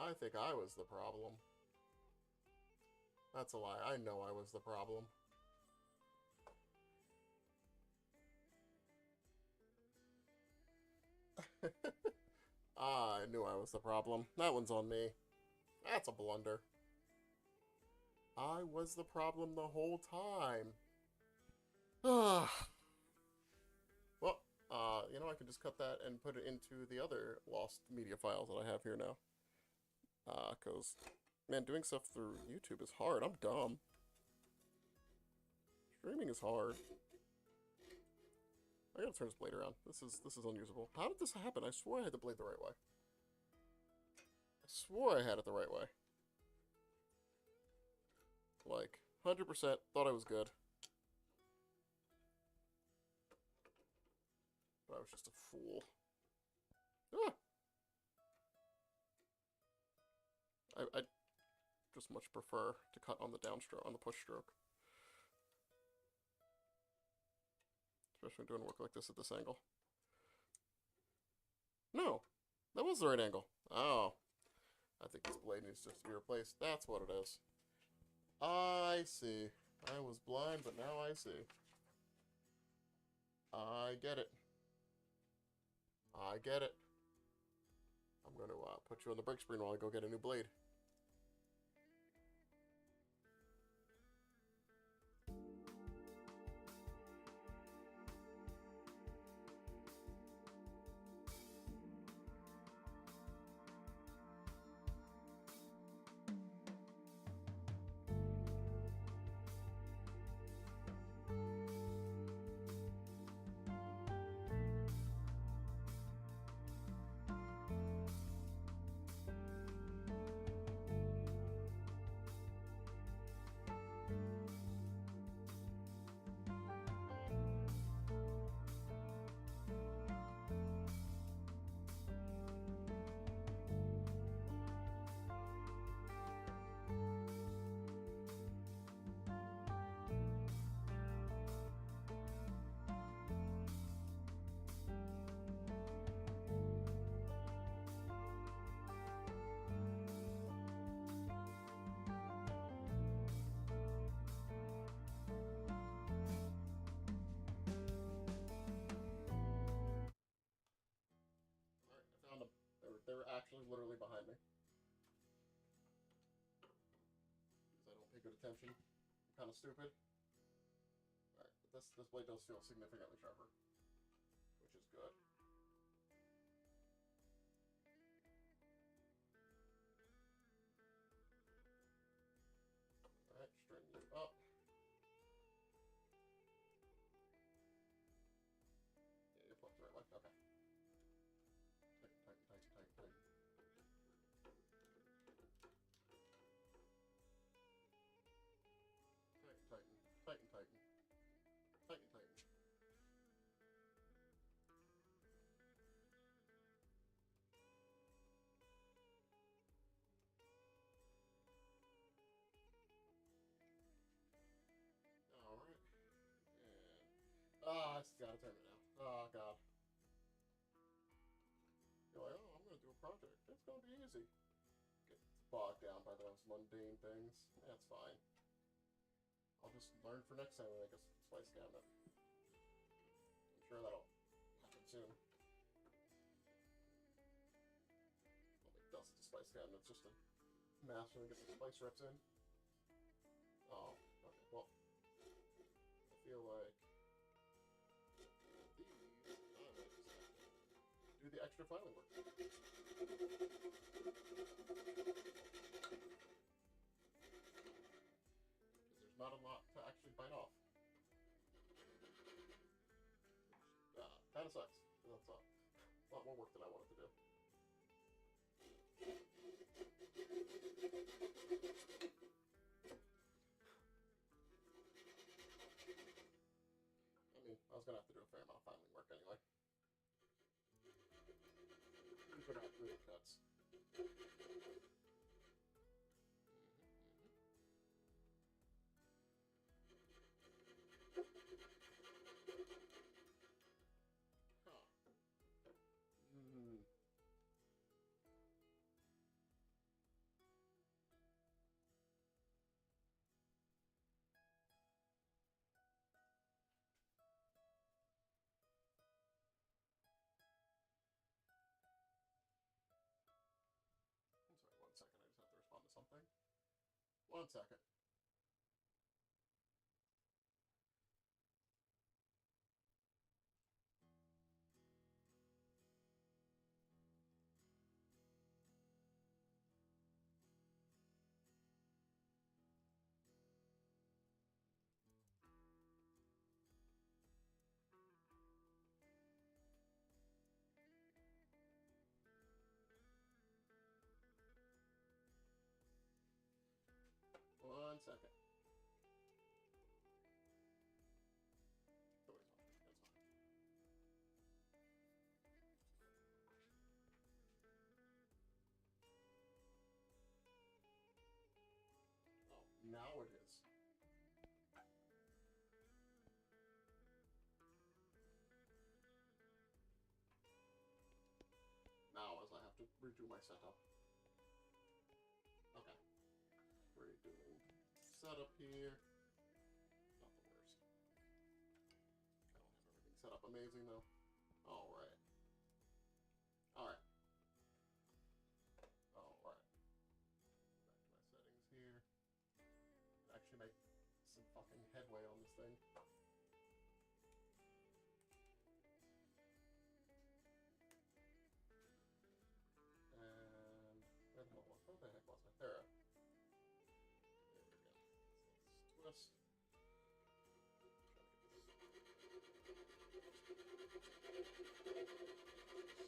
I think I was the problem. That's a lie. I know I was the problem. I knew I was the problem. That one's on me. That's a blunder. I was the problem the whole time. Well, you know, I can just cut that and put it into the other lost media files that I have here now. Cause, man, doing stuff through YouTube is hard. I'm dumb. Streaming is hard. I gotta turn this blade around. This is unusable. How did this happen? I swore I had the blade the right way. I swore I had it the right way. Like, 100% thought I was good. But I was just a fool. Ah! I just much prefer to cut on the downstroke, on the push stroke. Especially when doing work like this at this angle. No! That was the right angle. Oh. I think this blade needs to be replaced. That's what it is. I see. I was blind, but now I see. I get it. I get it. I'm going to put you on the break screen while I go get a new blade. They were actually literally behind me. Because I don't pay good attention. I'm kind of stupid. Alright, but this blade does feel significantly sharper. Which is good. Alright, straighten you up. Yeah, you're pointing the right way. Okay. Tighten, tighten, tighten, tighten, tighten. Tighten, tighten, tighten, tighten. Tighten, tighten. Alright. And... I just gotta turn it now. Oh, God. You're like, oh, I'm gonna do a project. It's gonna be easy. Get bogged down by those mundane things. That's fine. I'll just learn for next time when I make a spice cabinet. I'm sure that'll happen soon. I'll make dozens of spice cabinets just to master and get the spice reps in. Oh, okay, well, I feel like these, I might just have to do the extra filing work. Not a lot to actually bite off. Kind of sucks. That's a lot more work than I wanted to do. I mean, I was gonna have to do a fair amount of filing work anyway. But not really cuts. something. 1 second. One second. Oh, now it is. Now, as I have to redo my setup. Okay. Redoing setup here. Not the worst. I don't have everything set up amazing though. Alright. Alright. Alright. Back to my settings here. Actually make some fucking headway on this thing. And where the heck was I? There. There we go. So let's twist.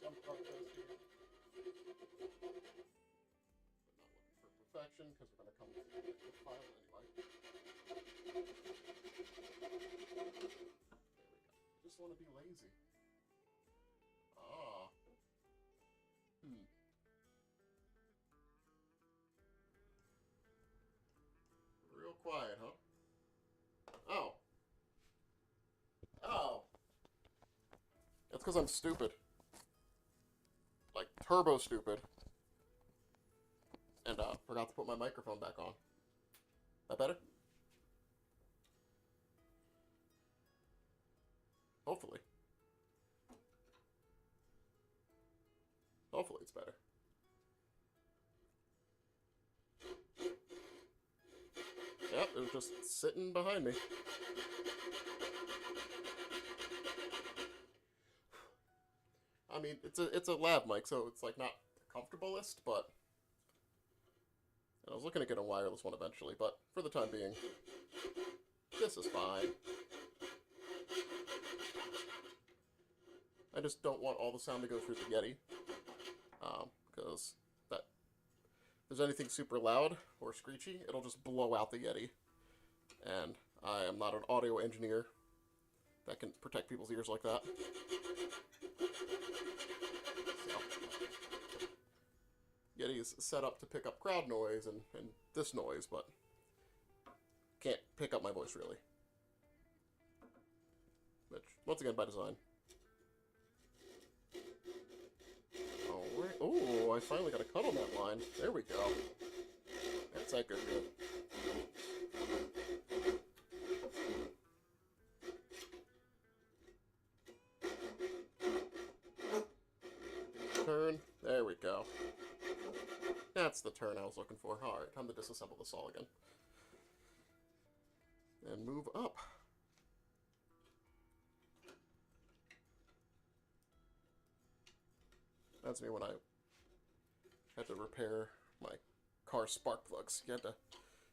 Some progress here. But not looking for perfection because we're going to come to the file anyway. There we go. Just want to be lazy. Ah. Real quiet, huh? Oh. Oh. That's because I'm stupid. Like, turbo stupid. And, forgot to put my microphone back on. That better? Hopefully. Hopefully it's better. Yep, it was just sitting behind me. I mean, it's a lav mic, so it's like not the comfortablest, but I was looking to get a wireless one eventually, but for the time being, this is fine. I just don't want all the sound to go through the Yeti, because if there's anything super loud or screechy, it'll just blow out the Yeti, and I am not an audio engineer that can protect people's ears like that. So, Yeti is set up to pick up crowd noise and this noise, but can't pick up my voice really. Which, once again, by design. Alright. Oh, I finally got a cut on that line. There we go. That's that good. Turn. There we go. That's the turn I was looking for. Alright, time to disassemble this all again. And move up. That's me when I had to repair my car spark plugs. You had to,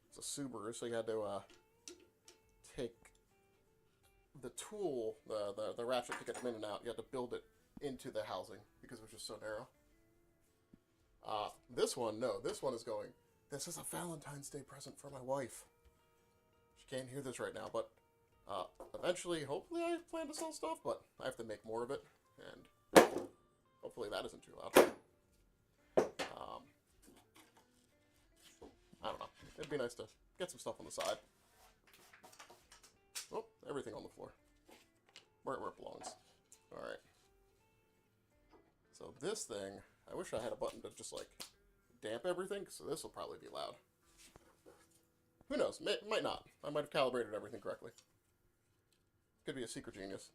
it's a Subaru, so you had to take the tool, the ratchet to get them in and out. You had to build it into the housing because it was just so narrow. This one, no, this one is going, this is a Valentine's Day present for my wife. She can't hear this right now, but eventually, hopefully I plan to sell stuff, but I have to make more of it, and hopefully that isn't too loud. I don't know. It'd be nice to get some stuff on the side. Oh, everything on the floor. Where it belongs. Alright. So this thing, I wish I had a button to just, like, damp everything, so this will probably be loud. Who knows? Might not. I might have calibrated everything correctly. Could be a secret genius.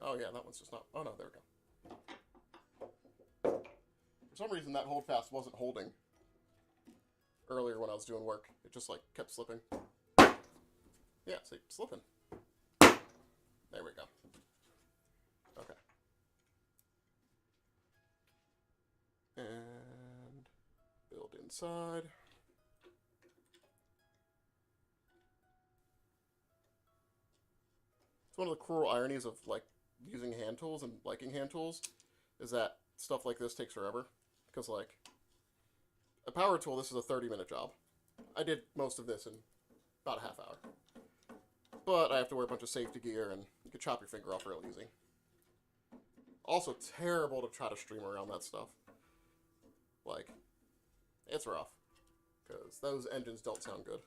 Oh yeah, that one's just not... Oh no, there we go. For some reason, that hold fast wasn't holding earlier when I was doing work. It just, like, kept slipping. Yeah, see, slipping. There we go. Okay. And build inside. It's one of the cruel ironies of, like, using hand tools and liking hand tools is that stuff like this takes forever. Because, like, a power tool, this is a 30-minute job. I did most of this in about a half hour. But I have to wear a bunch of safety gear, and you can chop your finger off real easy. Also, terrible to try to stream around that stuff. Like, it's rough. Because those engines don't sound good.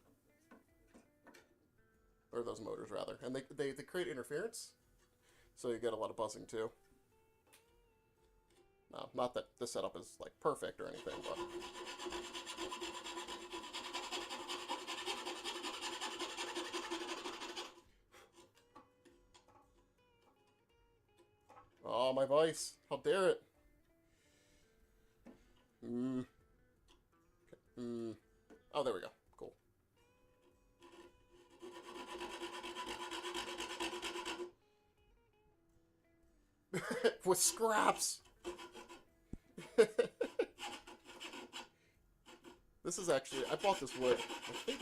Or those motors, rather. And they create interference, so you get a lot of buzzing, too. No, not that this setup is, like, perfect or anything, but... Oh, my vice. How dare it? Oh, there we go. Cool. With scraps! This is actually... I bought this wood, I think,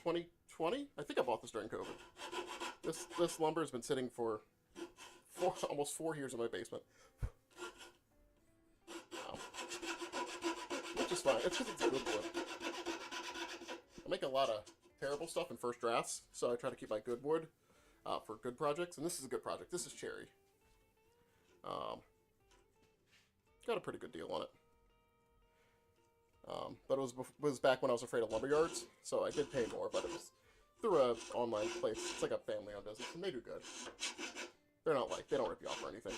2020? I think I bought this during COVID. This lumber has been sitting for almost 4 years in my basement. Wow. Which is fine. It's because it's good wood. I make a lot of terrible stuff in first drafts, so I try to keep my good wood for good projects. And this is a good project. This is cherry. Got a pretty good deal on it. But it was back when I was afraid of lumber yards, so I did pay more, but it was through an online place. It's like a family-owned business, and they do good. They're not like, they don't rip you off or anything.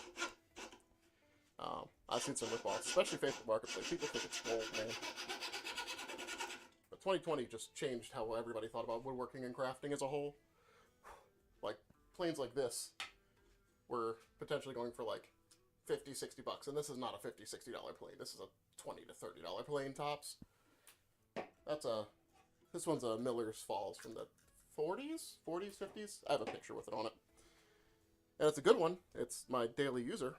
I've seen some rip-offs, especially Facebook Marketplace. People think it's gold, man. But 2020 just changed how everybody thought about woodworking and crafting as a whole. Like, planes like this were potentially going for like $50, $60, and this is not a $50, $60 plane. This is a $20 to $30 plane tops. This one's a Miller's Falls from the 40s, 50s. I have a picture with it on it. And it's a good one. It's my daily user,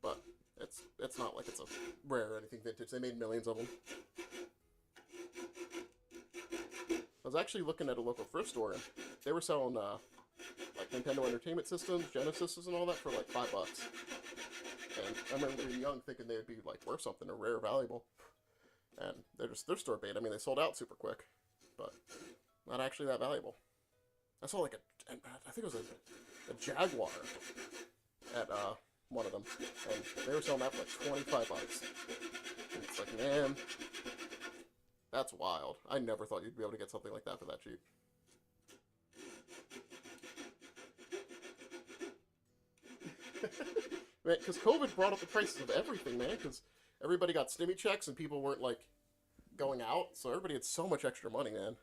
but it's not like it's a rare or anything vintage. They made millions of them. I was actually looking at a local thrift store, and they were selling like Nintendo Entertainment Systems, Genesis, and all that for like $5. And I remember being young, thinking they would be like worth something, or rare, or valuable. And they're store bait. I mean, they sold out super quick, but not actually that valuable. I saw like I think it was a Jaguar at one of them, and they were selling that for like $25. And it's like, man, that's wild. I never thought you'd be able to get something like that for that cheap. Man, because COVID brought up the prices of everything, man, because everybody got stimmy checks and people weren't, like, going out, so everybody had so much extra money, man.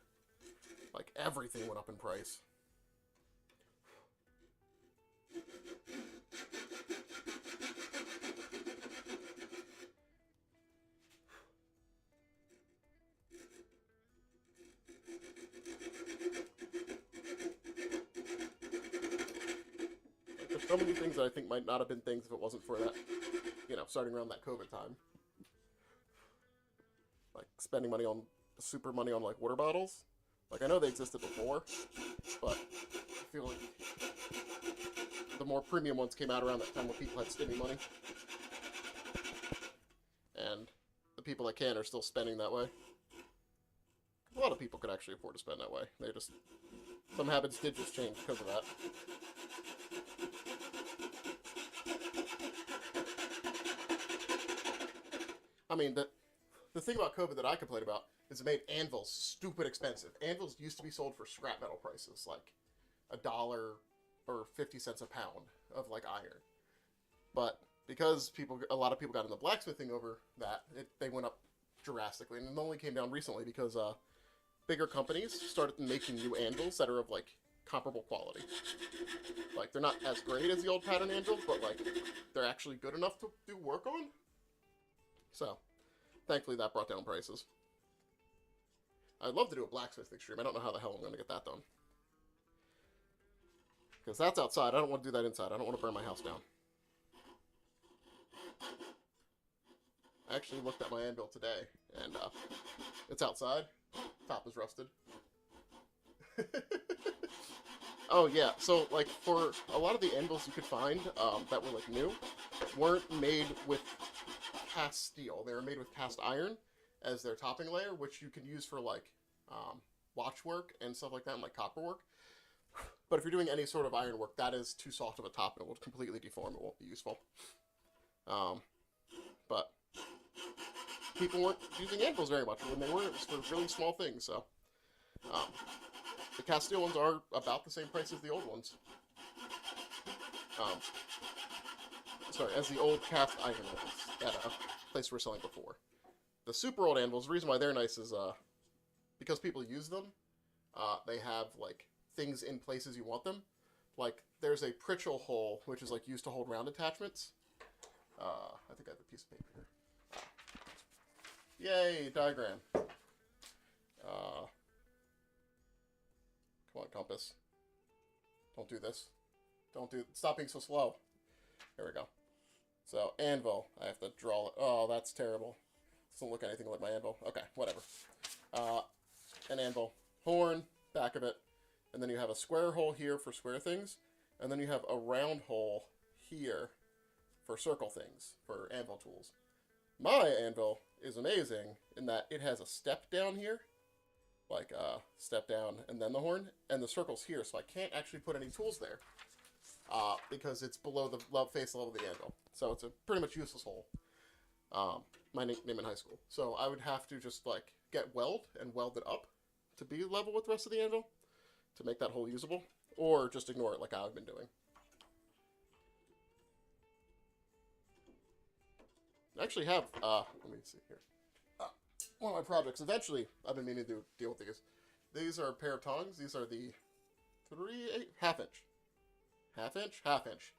Like, everything went up in price. There's so many things that I think might not have been things if it wasn't for that, you know, starting around that COVID time. Like, spending money on, super money on, like, water bottles. Like, I know they existed before, but I feel like the more premium ones came out around that time when people had stimmy money. And the people that can are still spending that way. A lot of people could actually afford to spend that way. They just, some habits did just change because of that. I mean, the thing about COVID that I complain about is it made anvils stupid expensive. Anvils used to be sold for scrap metal prices, like $1 or 50 cents a pound of like iron. But because a lot of people got into blacksmithing over that, they went up drastically, and it only came down recently because bigger companies started making new anvils that are of like comparable quality. Like, they're not as great as the old pattern anvils, but like they're actually good enough to do work on. So, thankfully that brought down prices. I'd love to do a blacksmithing stream. I don't know how the hell I'm going to get that done. Because that's outside. I don't want to do that inside. I don't want to burn my house down. I actually looked at my anvil today, and it's outside. Top is rusted. Oh, yeah. So, like, for a lot of the anvils you could find that were, like, new, weren't made with cast steel. They were made with cast iron as their topping layer, which you can use for, like, watchwork and stuff like that, and, like, copper work. But if you're doing any sort of iron work, that is too soft of a top, and it will completely deform. It won't be useful. But people weren't using anvils very much. When they were, it was for really small things, so... the cast steel ones are about the same price as the old ones. Sorry, as the old cast iron ones at a place we were selling before. The super old anvils, the reason why they're nice is because people use them. They have, like, things in places you want them. Like, there's a Pritchell hole, which is, like, used to hold round attachments. I think I have a piece of paper here. Yay, diagram. Come on, compass. Don't do this. Stop being so slow. There we go. So, anvil. I have to draw it. Oh, that's terrible. Doesn't look anything like my anvil. Okay, whatever. An anvil. Horn, back of it. And then you have a square hole here for square things. And then you have a round hole here for circle things, for anvil tools. My anvil is amazing in that it has a step down here. Like, step down and then the horn. And the circle's here, so I can't actually put any tools there. Because it's below the face level of the anvil. So it's a pretty much useless hole. My nickname in high school. So I would have to just, like, get weld and weld it up to be level with the rest of the anvil to make that hole usable. Or just ignore it like I've been doing. I actually have, let me see here. One of my projects. Eventually, I've been meaning to deal with these. These are a pair of tongs. These are the 3/8 half-inch. Half-inch? Half-inch.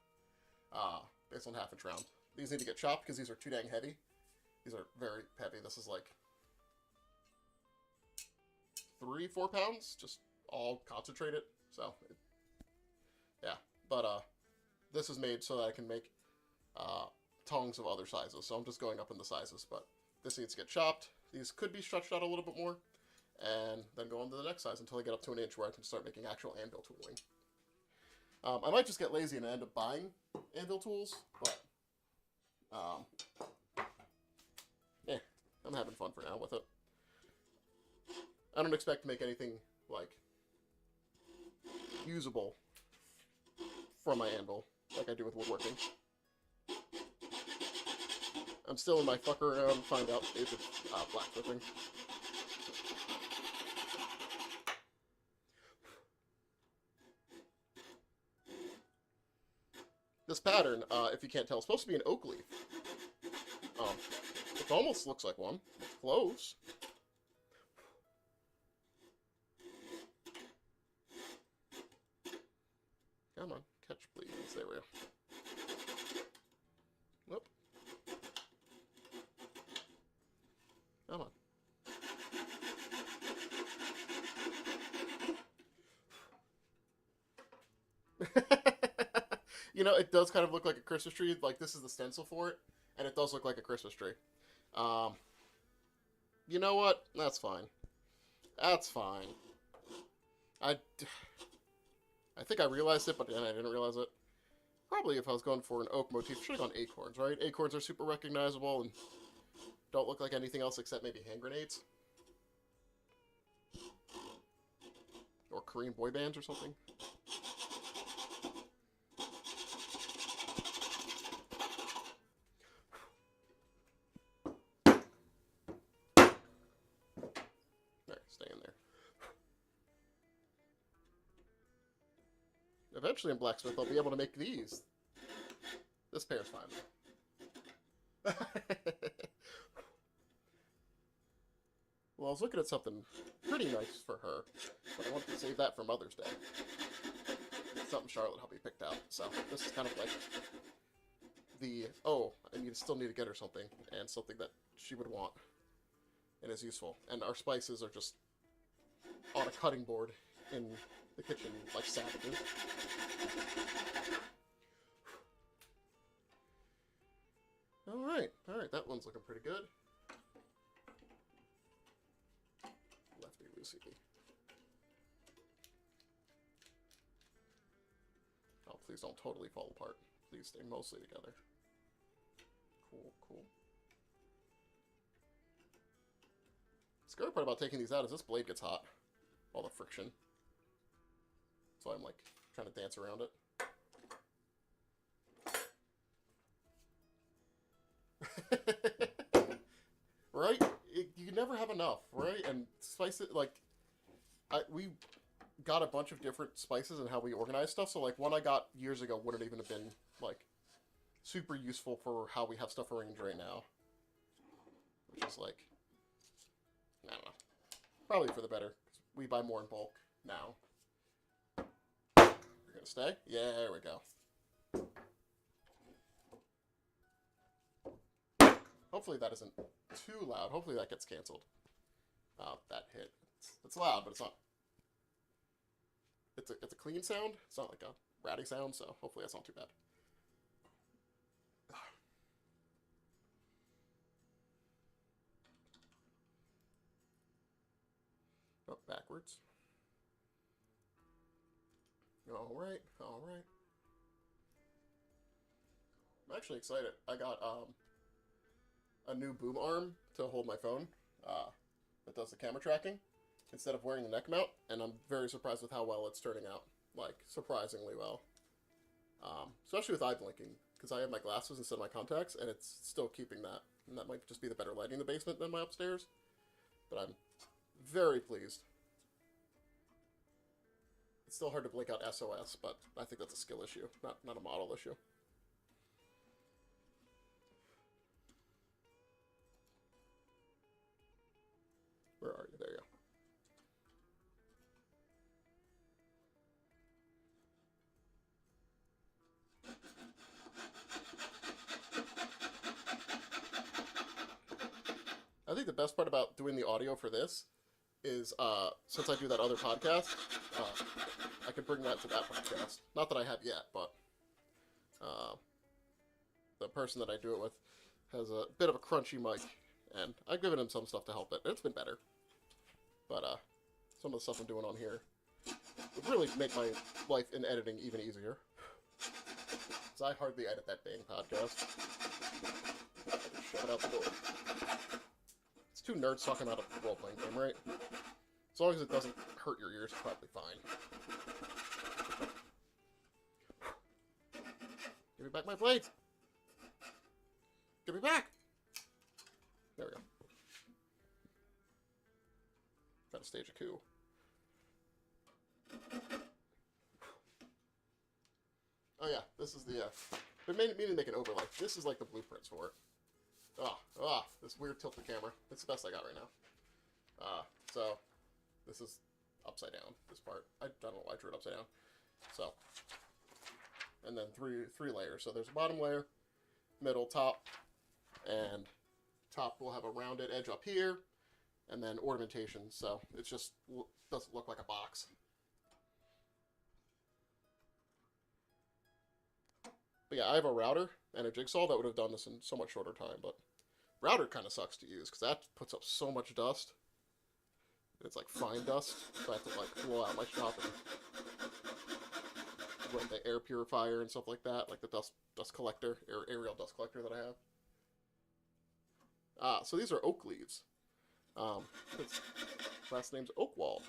Based on half-inch round. These need to get chopped because these are too dang heavy. These are very heavy. This is like 3-4 pounds, just all concentrated. So, yeah. But this is made so that I can make tongs of other sizes. So I'm just going up in the sizes, but this needs to get chopped. These could be stretched out a little bit more, and then go on to the next size until I get up to an inch where I can start making actual anvil tooling. I might just get lazy and end up buying anvil tools, but yeah, I'm having fun for now with it. I don't expect to make anything, like, usable from my anvil, like I do with woodworking. I'm still in my fuck around, find out stage of blacksmithing. This pattern, if you can't tell, is supposed to be an oak leaf. It almost looks like one. It's close. Come on, catch please. There we go. Whoop. Come on. You know, it does kind of look like a Christmas tree. Like, this is the stencil for it, and it does look like a Christmas tree. You know what? That's fine. That's fine. I think I realized it, but then I didn't realize it. Probably if I was going for an oak motif, should have gone acorns, right? Acorns are super recognizable and don't look like anything else except maybe hand grenades. Or Korean boy bands or something. There, stay in there. Eventually in Blacksmith, I'll be able to make these. This pair's fine, though. Well, I was looking at something pretty nice for her, but I wanted to save that for Mother's Day. Something Charlotte helped me picked out. So this is kind of like and you still need to get her something, and something that she would want and is useful. And our spices are just on a cutting board in the kitchen like savages. Alright, that one's looking pretty good. Lefty loosey. Oh, please don't totally fall apart. Please stay mostly together. Cool. The scary part about taking these out is this blade gets hot. All the friction. So I'm like trying to dance around it. Right? You never have enough, right? And spice it, like, we got a bunch of different spices and how we organize stuff, so, like, one I got years ago wouldn't even have been, like, super useful for how we have stuff arranged right now. Which is, like, I don't know. Probably for the better, because we buy more in bulk now. You're gonna stay? Yeah, there we go. Hopefully that isn't too loud. Hopefully that gets canceled. That hit. It's loud, but it's not. It's a clean sound. It's not like a ratty sound, so hopefully that's not too bad. Oh, backwards. All right. I'm actually excited. I got a new boom arm to hold my phone that does the camera tracking instead of wearing the neck mount, and I'm very surprised with how well it's turning out. Like, surprisingly well. Especially with eye blinking, because I have my glasses instead of my contacts, and it's still keeping that. And that might just be the better lighting in the basement than my upstairs. But I'm very pleased. It's still hard to blink out SOS, but I think that's a skill issue, not a model issue. Where are you? There you go. I think the best part about doing the audio for this is, since I do that other podcast, I can bring that to that podcast. Not that I have yet, but the person that I do it with has a bit of a crunchy mic, and I've given him some stuff to help it, and it's been better. But some of the stuff I'm doing on here would really make my life in editing even easier. Because I hardly edit that dang podcast. Shove it out the door. It's two nerds talking about a role-playing game, right? As long as it doesn't hurt your ears, it's probably fine. Give me back my blades! Give me back! There we go. Gotta stage a coup. Oh yeah, this is the, been meaning to make an overlay. This is like the blueprints for it. This weird tilted camera. It's the best I got right now. So, this is upside down, this part. I don't know why I drew it upside down. So, and then three layers. So there's a bottom layer, middle, top, and top will have a rounded edge up here, and then ornamentation, so it just doesn't look like a box. But yeah, I have a router and a jigsaw that would have done this in so much shorter time, but router kind of sucks to use, because that puts up so much dust. It's like fine dust, so I have to like blow out my shop and run the air purifier and stuff like that, like the dust collector, aerial dust collector that I have. So these are oak leaves. Its last name's Oakwald.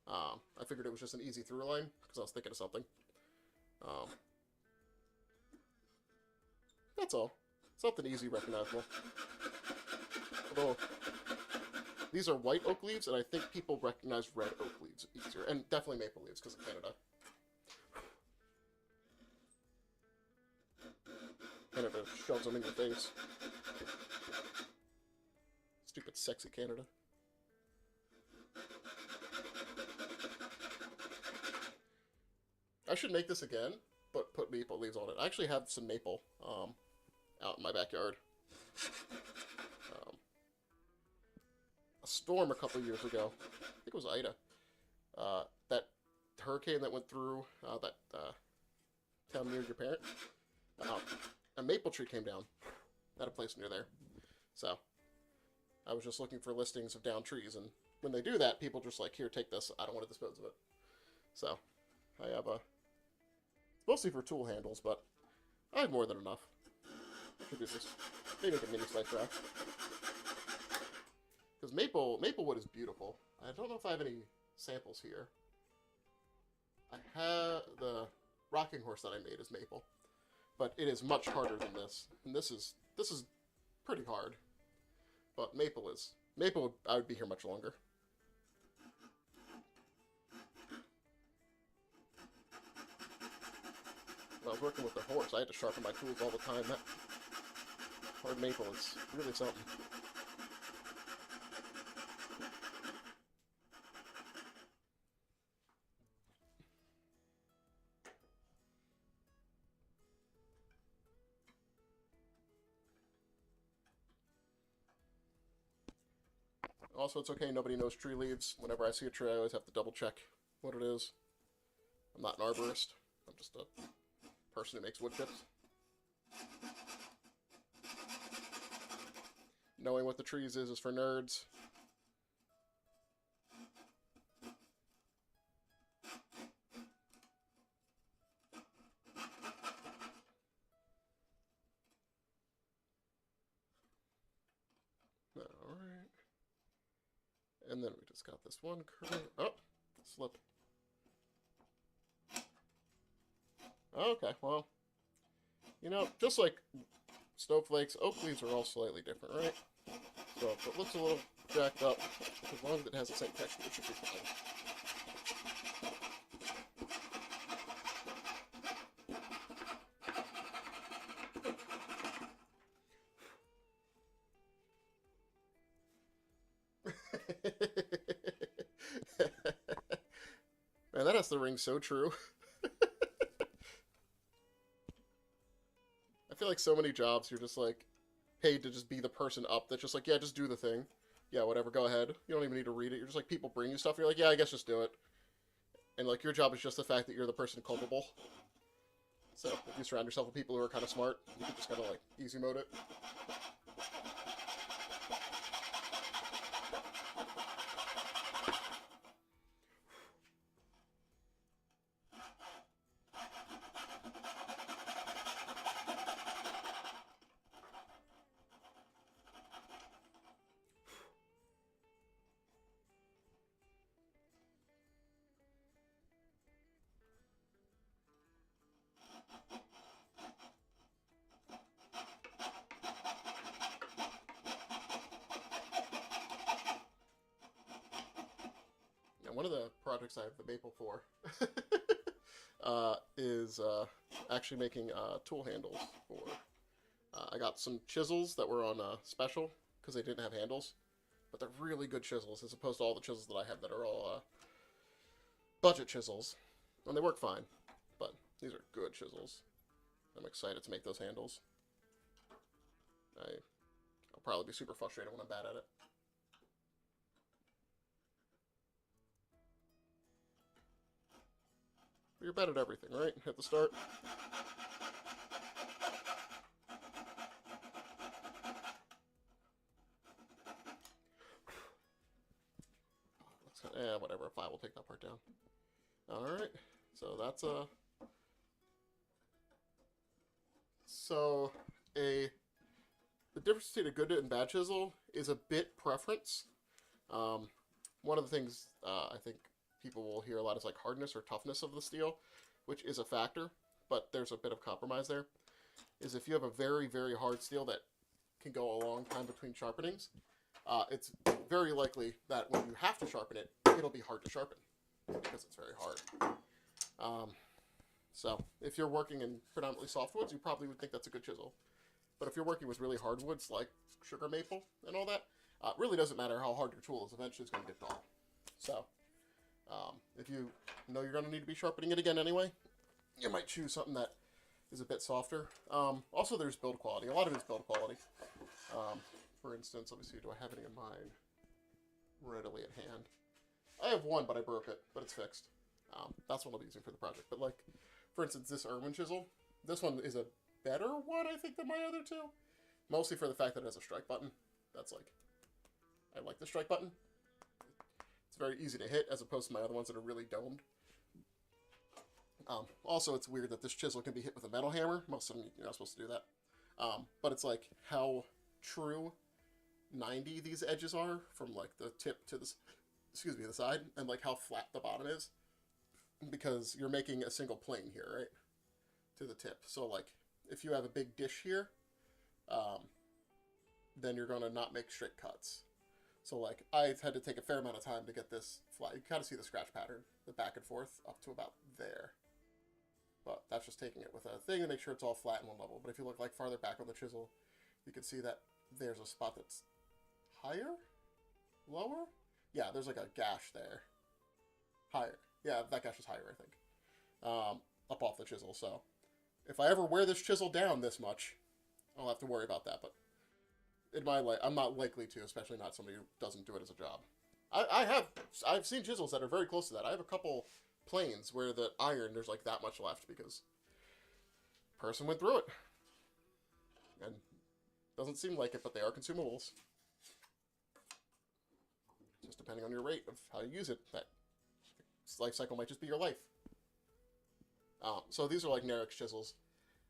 I figured it was just an easy through line, because I was thinking of something. That's all. Something easy, recognizable. Although, these are white oak leaves, and I think people recognize red oak leaves easier. And definitely maple leaves, because of Canada. Canada shoves them in your face. Stupid, sexy Canada. I should make this again, put maple leaves on it. I actually have some maple out in my backyard. A storm a couple years ago, I think it was Ida, that hurricane that went through that town near your parent, a maple tree came down at a place near there. So I was just looking for listings of downed trees, and when they do that, people just like, here, take this. I don't want to dispose of it. So I have it's mostly for tool handles, but I have more than enough. Could do this. Maybe make a mini spice rack. Because maple wood is beautiful. I don't know if I have any samples here. I have the rocking horse that I made is maple, but it is much harder than this. And this is pretty hard. But maple, I would be here much longer. When I was working with the horse, I had to sharpen my tools all the time. That hard maple is really something. Also, it's okay, nobody knows tree leaves. Whenever I see a tree, I always have to double check what it is. I'm not an arborist. I'm just a person who makes wood chips. Knowing what the trees is for nerds. Alright. And then we just got this one curve. Oh, slip. Okay, well, you know, just like snowflakes, oak leaves are all slightly different, right? So if it looks a little jacked up, as long as it has the same texture, it should be fine. Man, that has to ring so true. I feel like so many jobs, you're just like paid to just be the person up that's just like, yeah, just do the thing. Yeah, whatever, go ahead. You don't even need to read it. You're just like, people bring you stuff. You're like, yeah, I guess just do it. And like, your job is just the fact that you're the person culpable. So if you surround yourself with people who are kind of smart, you can just kind of like easy mode it. One of the projects I have the maple for is actually making tool handles for. I got some chisels that were on special because they didn't have handles, but they're really good chisels as opposed to all the chisels that I have that are all budget chisels, and they work fine. But these are good chisels. I'm excited to make those handles. I'll probably be super frustrated when I'm bad at it. You're bad at everything, right? At the start. Whatever. A 5 will take that part down. Alright. So that's the difference between a good and bad chisel is a bit preference. One of the things I think people will hear a lot is like hardness or toughness of the steel, which is a factor, but there's a bit of compromise there. Is if you have a very, very hard steel that can go a long time between sharpenings, it's very likely that when you have to sharpen it, it'll be hard to sharpen because it's very hard. So if you're working in predominantly softwoods, you probably would think that's a good chisel. But if you're working with really hard woods like sugar maple and all that, it really doesn't matter how hard your tool is. Eventually it's going to get dull. So if you know you're going to need to be sharpening it again anyway, you might choose something that is a bit softer. Also, there's build quality. A lot of it's build quality. For instance, let me see, do I have any in mind readily at hand? I have one, but I broke it, but it's fixed. That's what I'll be using for the project. But like, for instance, this Irwin chisel, this one is a better one, I think, than my other two. Mostly for the fact that it has a strike button. That's like, I like the strike button. It's very easy to hit as opposed to my other ones that are really domed. Also, it's weird that this chisel can be hit with a metal hammer. Most of them, you're not supposed to do that. But it's like how true 90 these edges are from like the tip to the, the side, and like how flat the bottom is. Because you're making a single plane here, right? To the tip. So like, if you have a big dish here, then you're going to not make straight cuts. So like, I've had to take a fair amount of time to get this flat. You kind of see the scratch pattern, the back and forth up to about there. But that's just taking it with a thing to make sure it's all flat in one level. But if you look like farther back on the chisel, you can see that there's a spot that's higher? Lower? Yeah, there's like a gash there. Higher. Yeah, that gash is higher, I think. Up off the chisel, so if I ever wear this chisel down this much, I'll have to worry about that, but in my life, I'm not likely to, especially not somebody who doesn't do it as a job. I've seen chisels that are very close to that. I have a couple planes where the iron, there's like that much left because the person went through it. And doesn't seem like it, but they are consumables. Just depending on your rate of how you use it, that life cycle might just be your life. So these are like Narix chisels,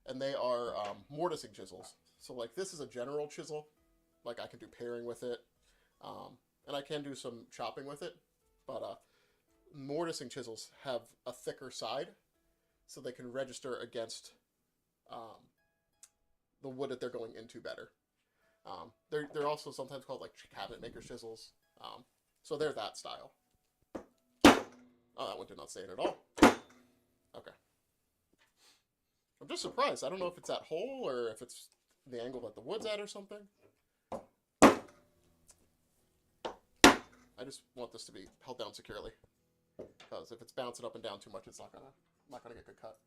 and they are mortising chisels. So like this is a general chisel, like I can do pairing with it, and I can do some chopping with it, but mortising chisels have a thicker side, so they can register against the wood that they're going into better. They're also sometimes called like cabinet maker chisels, so they're that style. Oh, that one did not say it at all. Okay. I'm just surprised. I don't know if it's that hole or if it's the angle that the wood's at or something. I just want this to be held down securely. Because if it's bouncing up and down too much, it's not gonna get good cut.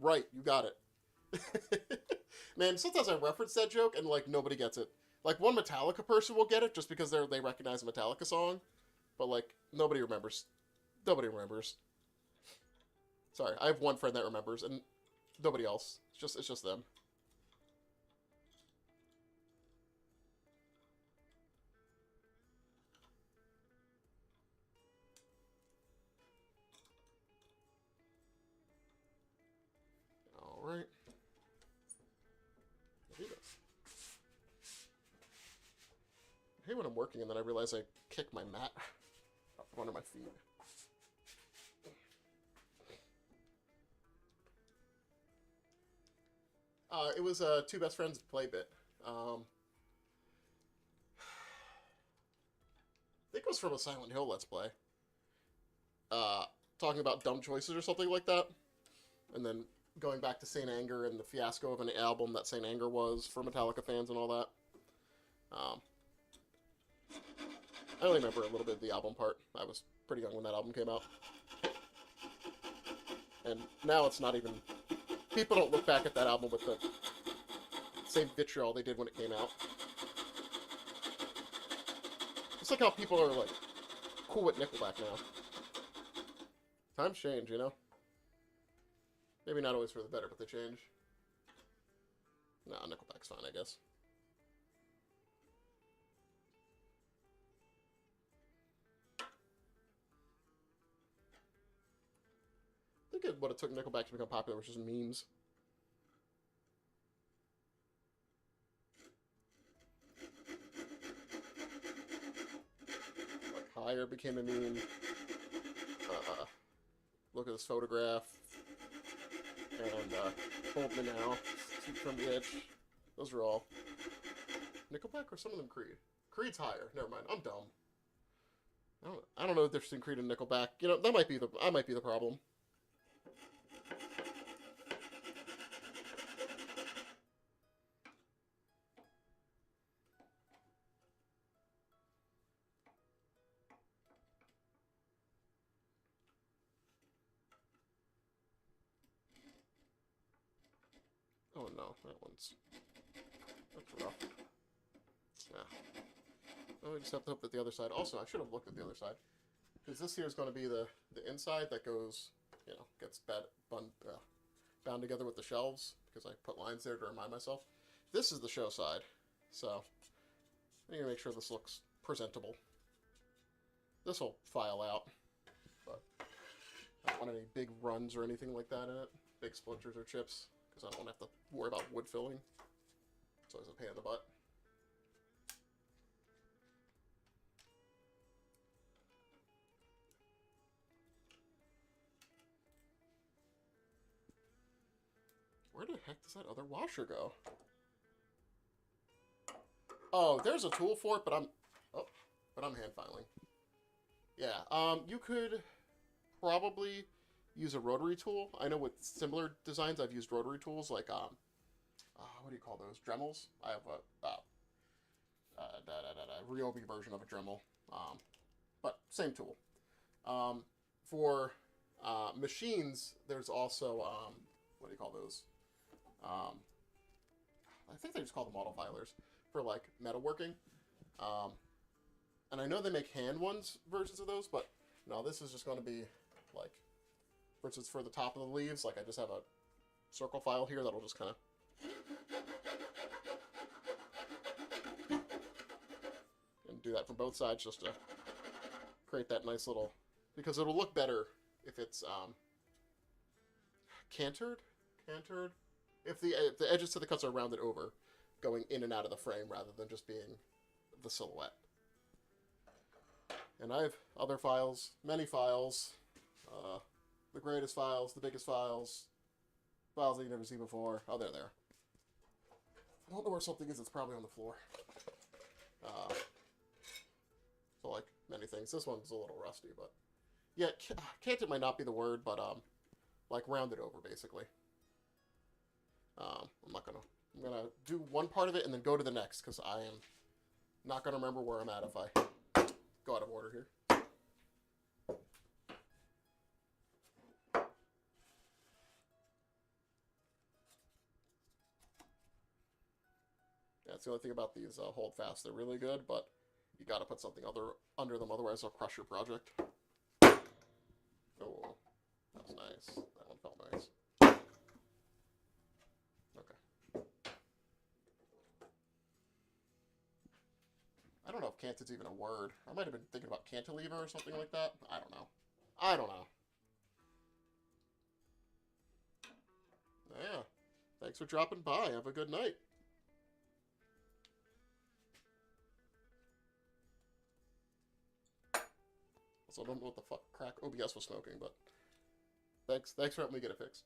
Right, you got it. Man, sometimes I reference that joke and like nobody gets it. Like one Metallica person will get it just because they recognize a Metallica song, but like nobody remembers. Nobody remembers. Sorry, I have one friend that remembers, and nobody else. It's just them. All right. I hate when I'm working and then I realize I kick my mat up from under my feet. It was Two Best Friends play bit. I think it was from a Silent Hill Let's Play. Talking about dumb choices or something like that. And then going back to Saint Anger and the fiasco of an album that Saint Anger was for Metallica fans and all that. I only remember a little bit of the album part. I was pretty young when that album came out. And now it's not even... People don't look back at that album with the same vitriol they did when it came out. It's like how people are, like, cool with Nickelback now. Times change, you know? Maybe not always for the better, but they change. Nah, Nickelback's fine, I guess. I think what it took Nickelback to become popular was just memes. Like, Higher became a meme. Look at this photograph. And, Hold Me Now. Shoot from the Edge. Those are all. Nickelback or some of them Creed? Creed's higher. Never mind. I'm dumb. I don't know the difference between Creed and Nickelback. You know, I might be the problem. Oh no, that's rough. Yeah. Oh, we just have to hope that the other side. Also, I should have looked at the other side, because this here is going to be the inside that goes, gets bound together with the shelves, because I put lines there to remind myself. This is the show side, so I need to make sure this looks presentable. This will file out, but I don't want any big runs or anything like that in it, big splinters or chips, because I don't want to have to worry about wood filling. It's always a pain in the butt. Where the heck does that other washer go? Oh, there's a tool for it, but I'm hand filing. Yeah, you could probably use a rotary tool. I know with similar designs, I've used rotary tools like what do you call those? Dremels. I have a Ryobi version of a Dremel, but same tool. For machines, there's also what do you call those? I think they just call them auto filers for like metalworking. And I know they make hand versions of those, but no, this is just going to be like, for instance, for the top of the leaves, like I just have a circle file here that'll just kind of and do that from both sides just to create that nice little, because it'll look better if it's cantered. If the edges to the cuts are rounded over, going in and out of the frame rather than just being the silhouette. And I have other files, many files, the greatest files, the biggest files that you've never seen before. Oh, they're there. I don't know where something is. It's probably on the floor. So like many things, this one's a little rusty, but yeah, canted might not be the word, but like rounded over basically. I'm gonna do one part of it and then go to the next, because I am not gonna remember where I'm at if I go out of order here. That's the only thing about these hold fast. They're really good, but you gotta put something under them, otherwise they'll crush your project. Oh, that was nice. That one felt nice. Okay. I don't know if canted's even a word. I might have been thinking about cantilever or something like that. I don't know. Yeah. Thanks for dropping by. Have a good night. Also, I don't know what the fuck crack OBS was smoking, but thanks for helping me get it fixed.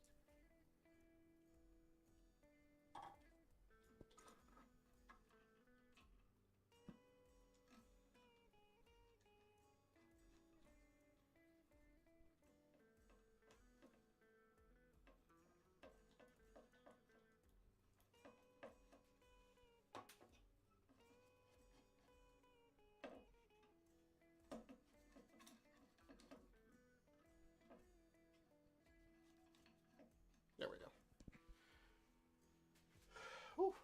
There we go. Whew.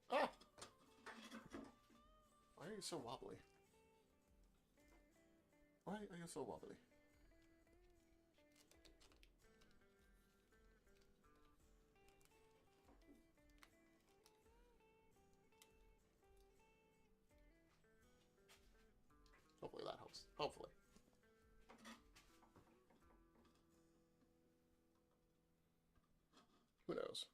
Ah! Why are you so wobbly? Why are you so wobbly? Hopefully that helps. Hopefully. Who knows?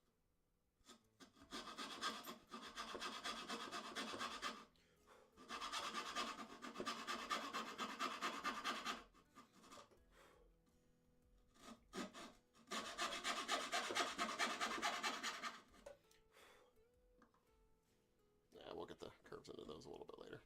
get the curves into those a little bit later.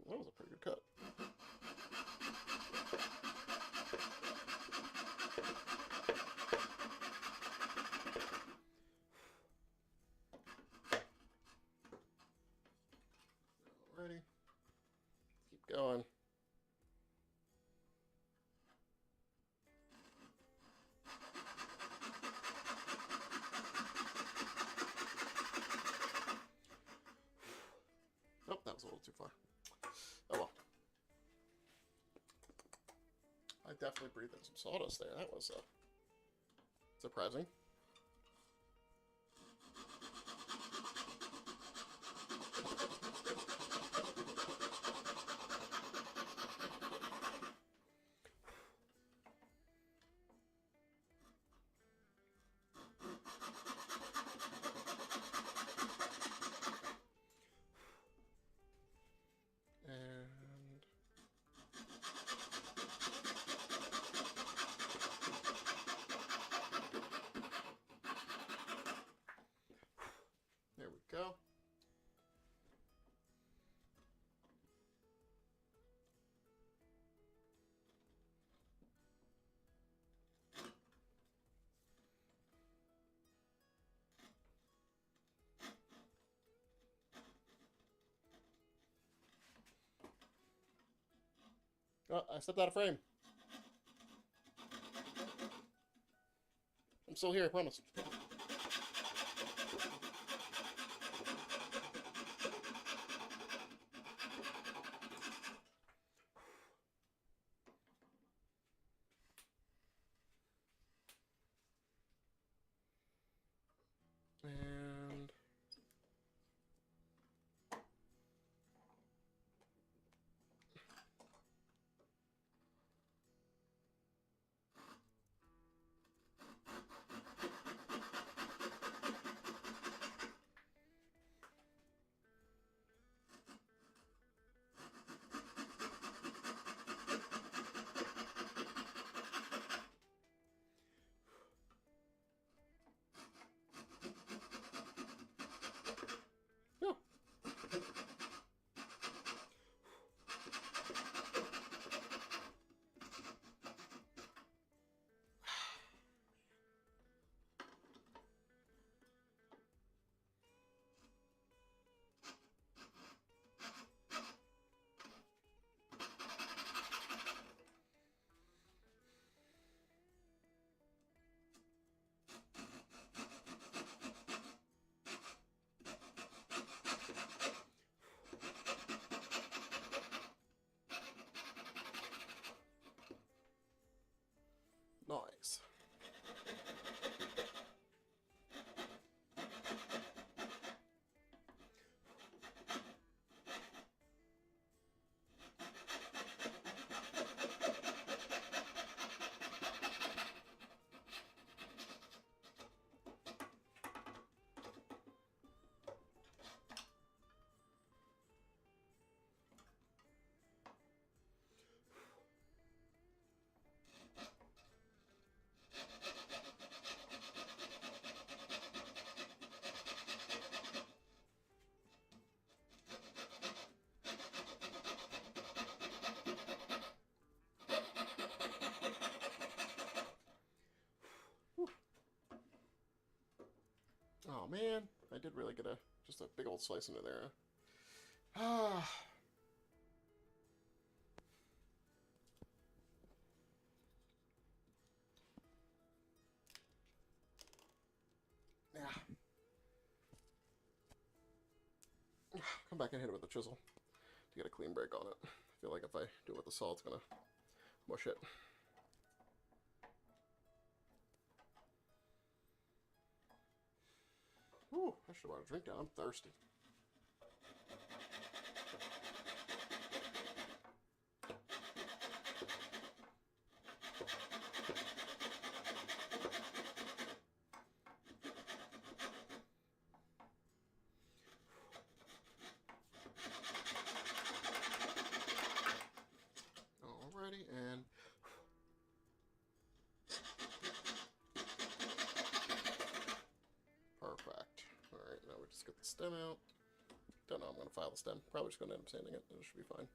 That was a pretty good cut. Alrighty. Keep going. Oh, that was a little too far. Oh well. I definitely breathed in some sawdust there. That was surprising. There we go. Oh, I stepped out of frame. I'm still here, I promise. And Oh man, I did really get just a big old slice into there. Ah. Yeah. Come back and hit it with a chisel to get a clean break on it. I feel like if I do it with the saw, it's gonna mush it. Ooh, I should have brought a drink down. I'm thirsty. Alrighty, and perfect. Alright, now we just get the stem out. Don't know, I'm going to file the stem. Probably just going to end up sanding it, and it should be fine.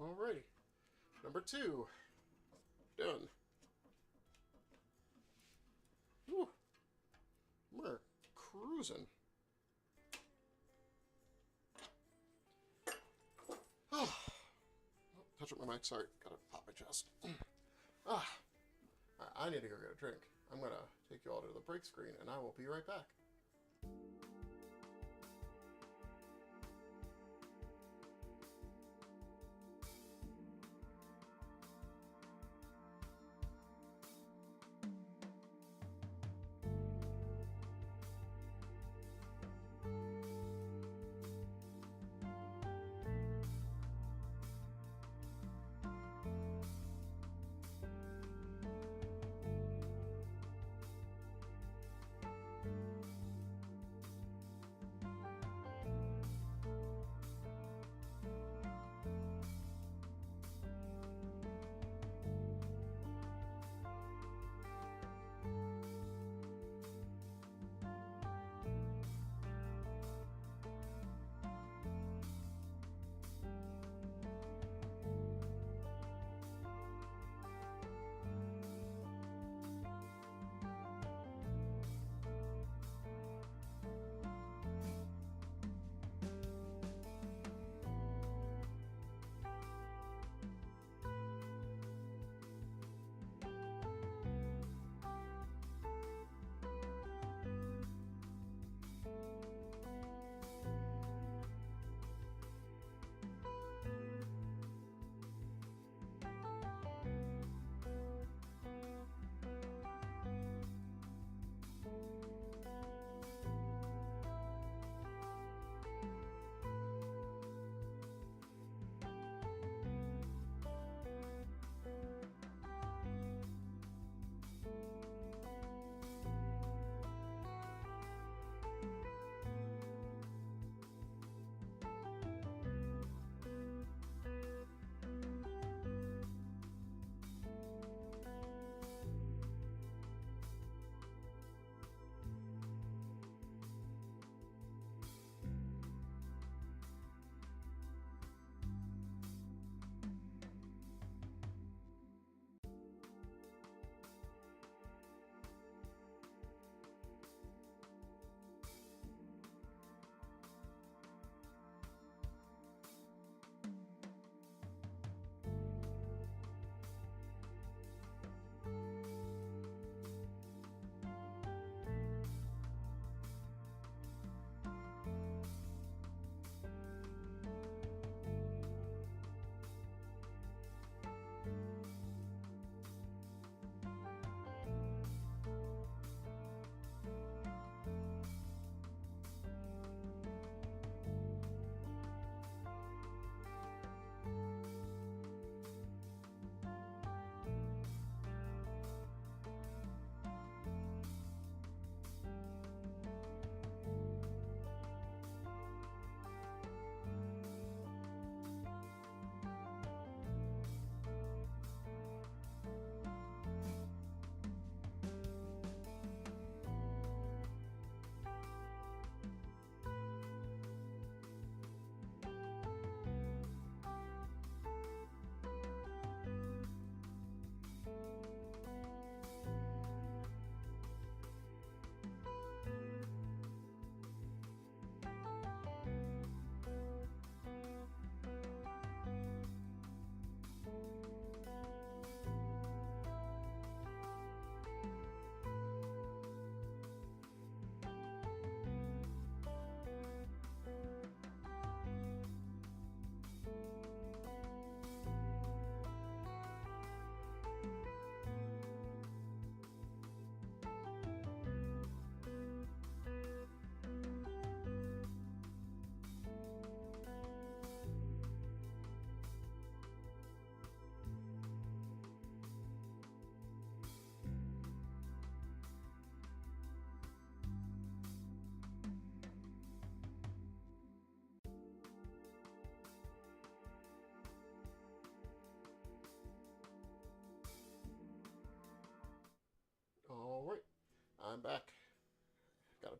Alrighty, number 2, done. Whew. We're cruising. Oh, touch up my mic, sorry, gotta pop my chest. I need to go get a drink. I'm gonna take you all to the break screen, and I will be right back.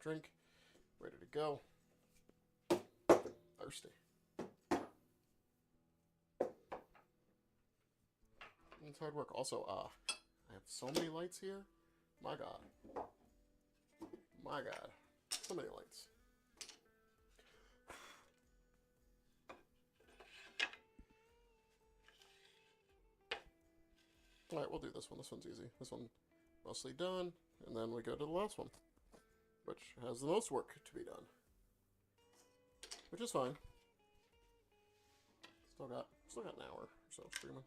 drink. Ready to go. Thirsty. It's hard work. Also, I have so many lights here. My God. My God. So many lights. Alright, we'll do this one. This one's easy. This one mostly done. And then we go to the last one, which has the most work to be done. Which is fine. Still got an hour or so streaming.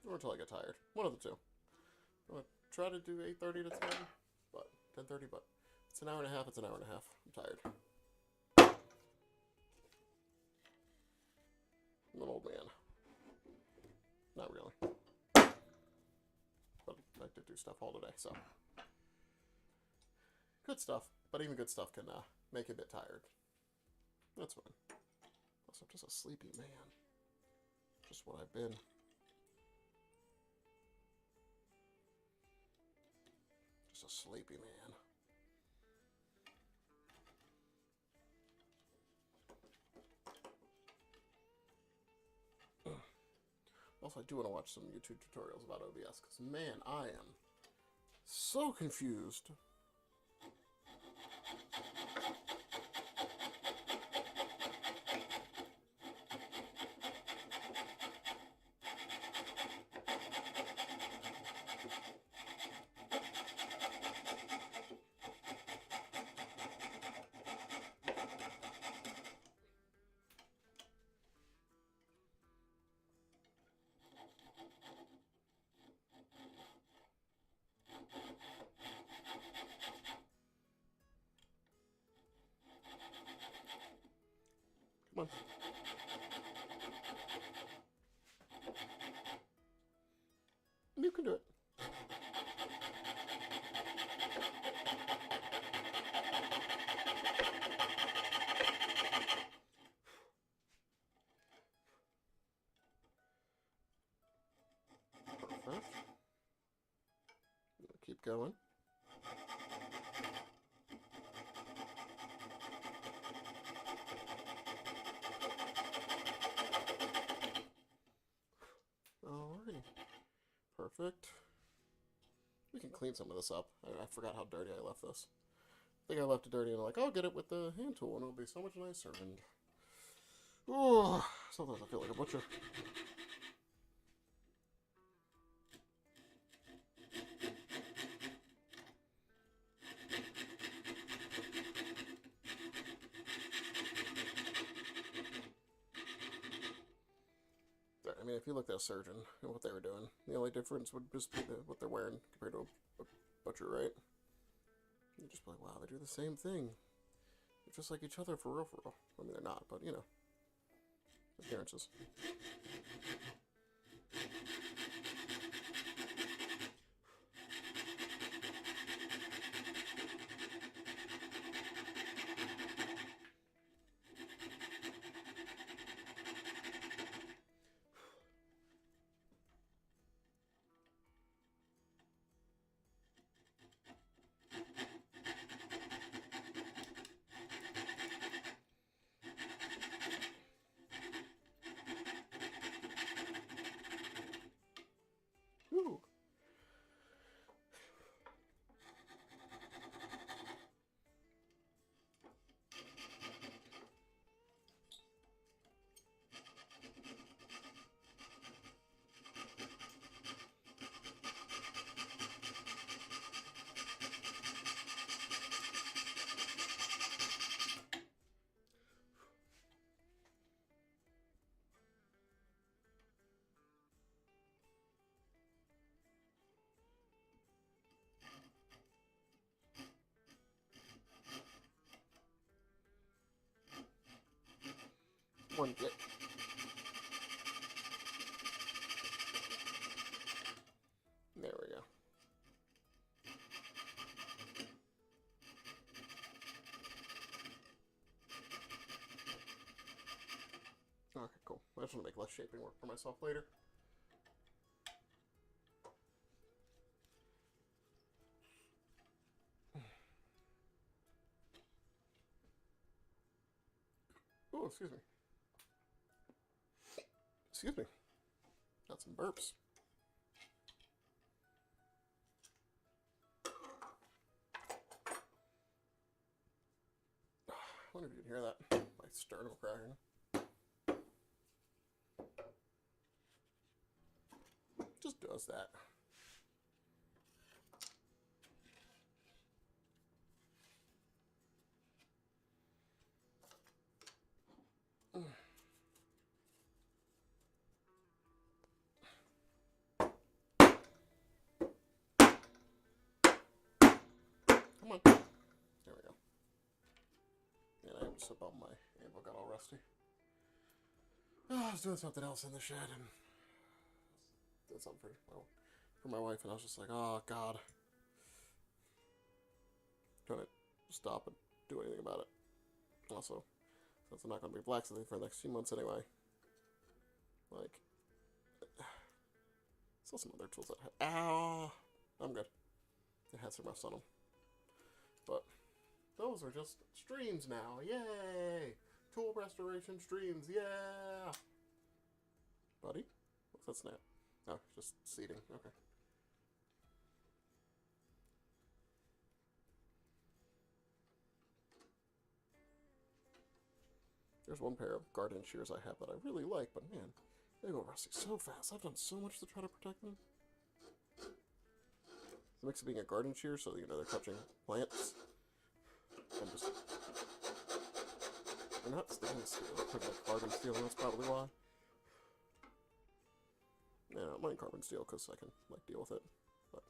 Or until I get tired. One of the two. I'm going to try to do 8:30 to 10, but 10:30, but it's an hour and a half, it's an hour and a half. I'm tired. I'm an old man. Not really. But I like to do stuff all today, so. Good stuff, but even good stuff can make you a bit tired. That's fine. Plus, I'm just a sleepy man. Just what I've been. Just a sleepy man. Also, I do want to watch some YouTube tutorials about OBS, because, man, I am so confused. Come on. You can do it. Perfect. Keep going. Alrighty. Perfect. We can clean some of this up. I forgot how dirty I left this. I think I left it dirty and I'm like, I'll get it with the hand tool and it'll be so much nicer. And oh, sometimes I feel like a butcher. I mean, if you looked at a surgeon and what they were doing, the only difference would just be what they're wearing compared to a butcher, right? You'd just be like, wow, they do the same thing. They're just like each other for real, for real. I mean, they're not, but, you know, appearances. Ooh. One get. There we go. Okay, cool. I just want to make less shaping work for myself later. Oh, excuse me. Excuse me. Got some burps. I wonder if you can hear that. My sternum cracking. Just does that. Come on. There we go. And I almost slipped on my anvil, got all rusty. I was doing something else in the shed and did something for my wife, and I was just like, oh god. Trying to stop and do anything about it. Also, since I'm not going to be blacksmithing for the next few months anyway, like, still some other tools that ow! I'm good. It had some rust on them. But those are just streams now. Yay! Tool restoration streams. Yeah! Buddy? What's that snap? Oh, just seeding. Okay. There's one pair of garden shears I have that I really like, but man, they go rusty so fast. I've done so much to try to protect them. It's a mix of being a garden shear, so you know they're touching plants. And just... they're not stainless steel, they're putting like carbon steel, and that's probably why. Yeah, I don't mind carbon steel because I can like deal with it. But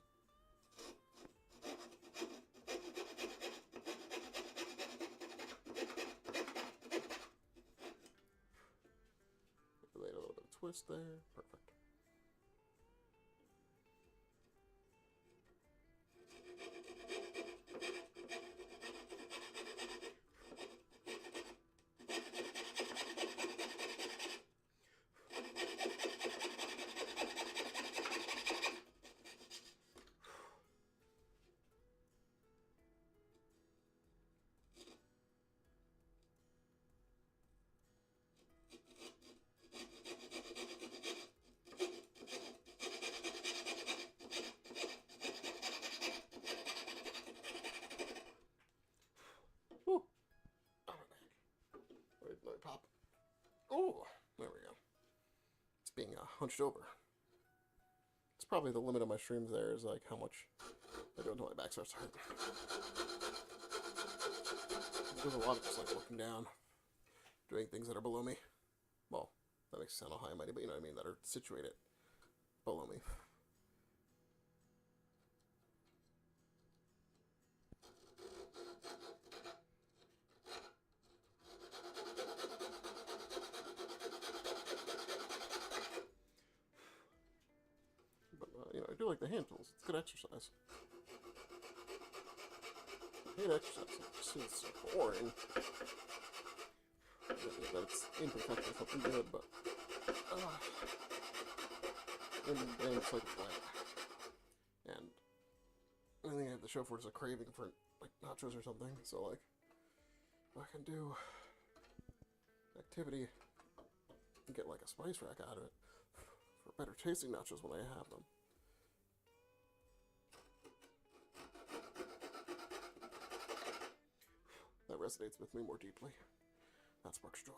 relate a little bit of twist there. Perfect. Woo! Oh, my back. Let me pop. Oh, there we go. It's being hunched over. It's probably the limit of my streams there is like how much I do until my back starts to hurt. There's a lot of just like looking down, doing things that are below me. Well, that makes it sound all high and mighty, but you know what I mean, that are situated below me. But, you know, I do like the hand tools. It's good exercise. I hate exercise. It just seems so boring. That it's imperfect or something good, but... and it's like flat. And I think I have to show for is a craving for, like, nachos or something. So, like, if I can do activity and get, like, a spice rack out of it for better tasting nachos when I have them. That resonates with me more deeply. That sparks joy.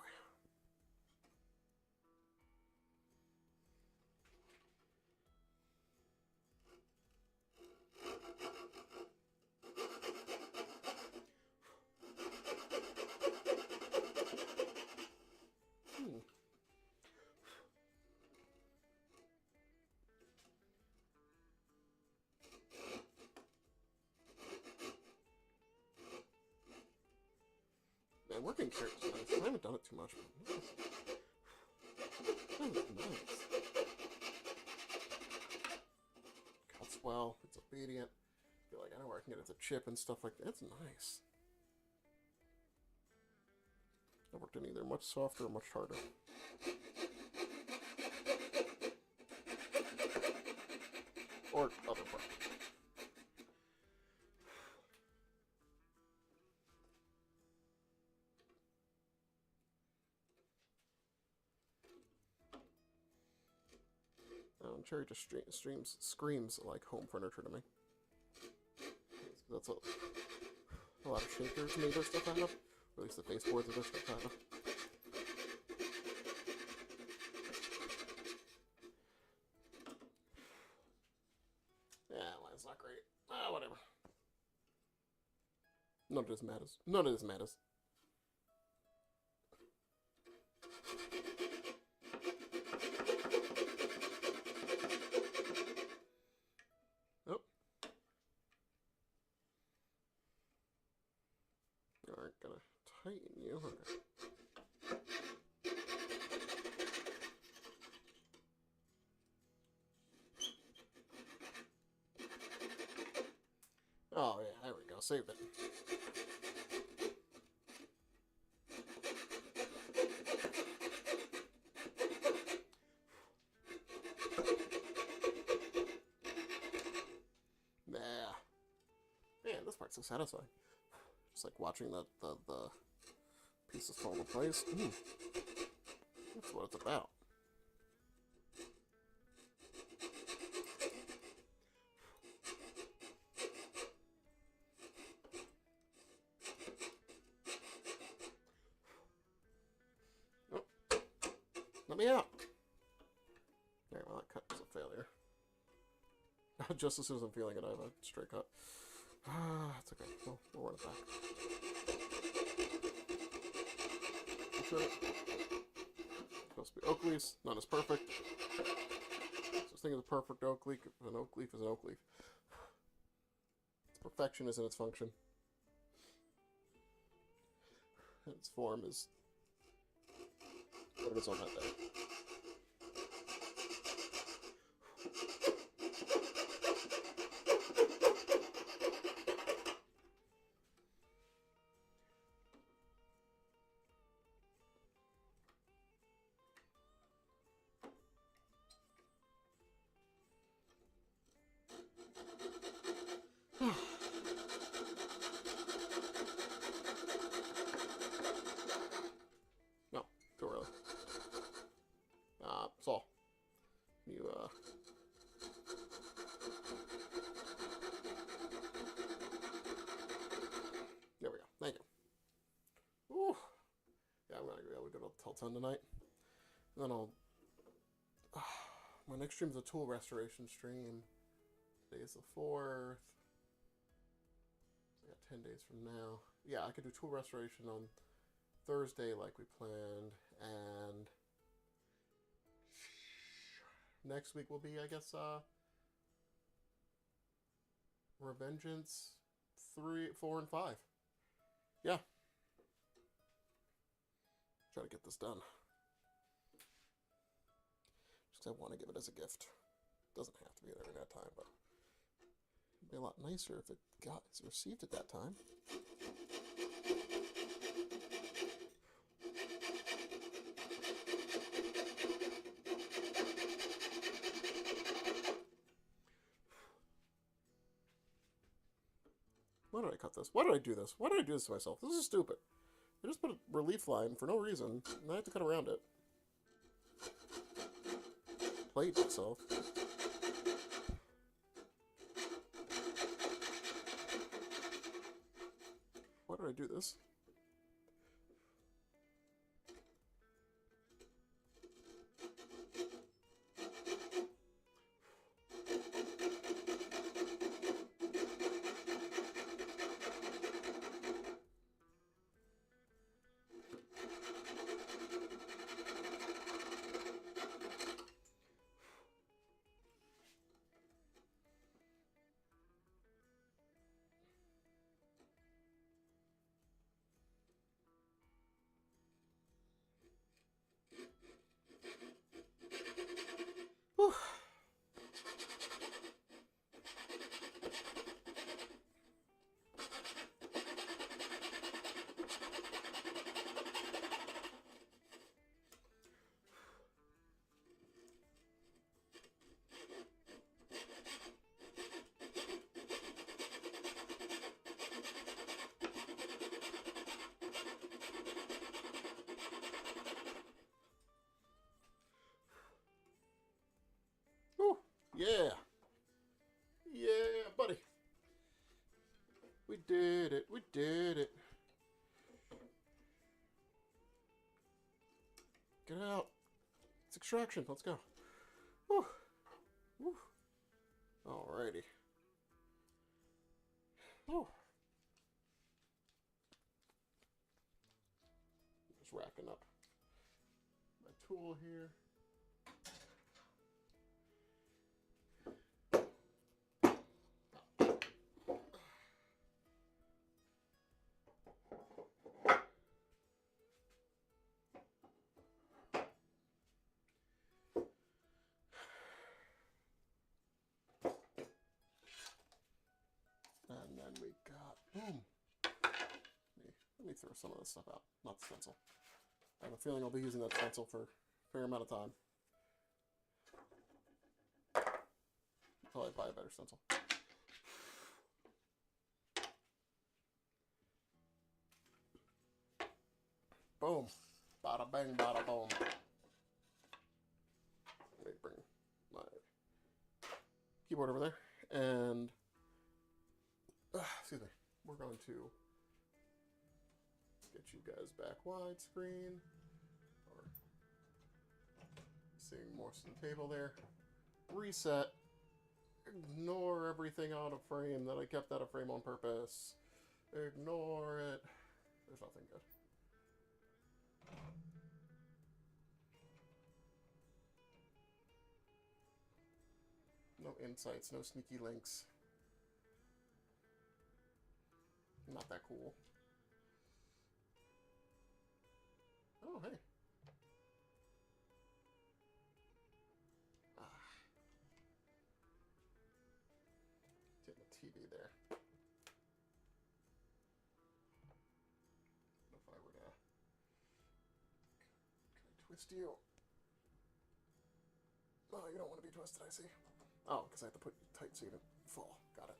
Man, working carrots is nice. I haven't done it too much, but it's nice. Cuts well, it's obedient. I feel like I know where I can get it to chip and stuff like that. It's nice. I worked in either much softer or much harder. Or other parts. Cherry just screams like home furniture to me. That's a lot of shakers made their stuff out of, or at least the baseboards of their stuff out of. Yeah, line's not great. Ah, whatever. None of this matters. None of this matters. Oh. Alright, gotta tighten you. Okay. Oh, yeah, there we go. Saved it. Nah. Man, this part's so satisfying. Just like watching the pieces fall into place. That's what it's about. Oh. Let me out. Alright, well that cut was a failure. Just as soon as I'm feeling it, I have a straight cut. It's okay. We'll run it back. Supposed to be oak leaves. Not as perfect. This thing is a perfect oak leaf. An oak leaf is an oak leaf. Its perfection is in its function. And its form is what it is on that day. No, too early. Saul. You, there we go. Thank you. Ooh. Yeah, I'm gonna be able to go till 10 tonight. And then I'll... my next stream's a tool restoration stream. Today's the 4th. So I got 10 days from now. Yeah, I could do tool restoration on Thursday like we planned, and next week will be, I guess, Revengeance 3, 4, and 5. Yeah. Try to get this done. Just 'cause I want to give it as a gift. Doesn't have to be there at that time, but it'd be a lot nicer if it got received at that time. Why did I cut this? Why did I do this? Why did I do this to myself? This is stupid. I just put a relief line for no reason, and I have to cut around it. Played myself. Why did I do this? Yeah. Yeah, buddy. We did it. We did it. Get out. It's extraction. Let's go. Whew. Whew. Alrighty. Whew. Just racking up my tool here. And then we got, boom. Let me throw some of this stuff out, not the stencil. I have a feeling I'll be using that stencil for a fair amount of time. Until I buy a better stencil. Boom. Bada bang, bada boom. Let me bring my keyboard over there. And, excuse me, we're going to get you guys back widescreen. Or seeing most of the table there. Reset. Ignore everything out of frame that I kept out of frame on purpose. Ignore it. There's nothing good. No insights, no sneaky links. Not that cool. Oh, hey. Getting the TV there. If I were to... Can I twist you? Oh, you don't want to be twisted, I see. Oh, because I have to put you tight so you don't fall. Got it.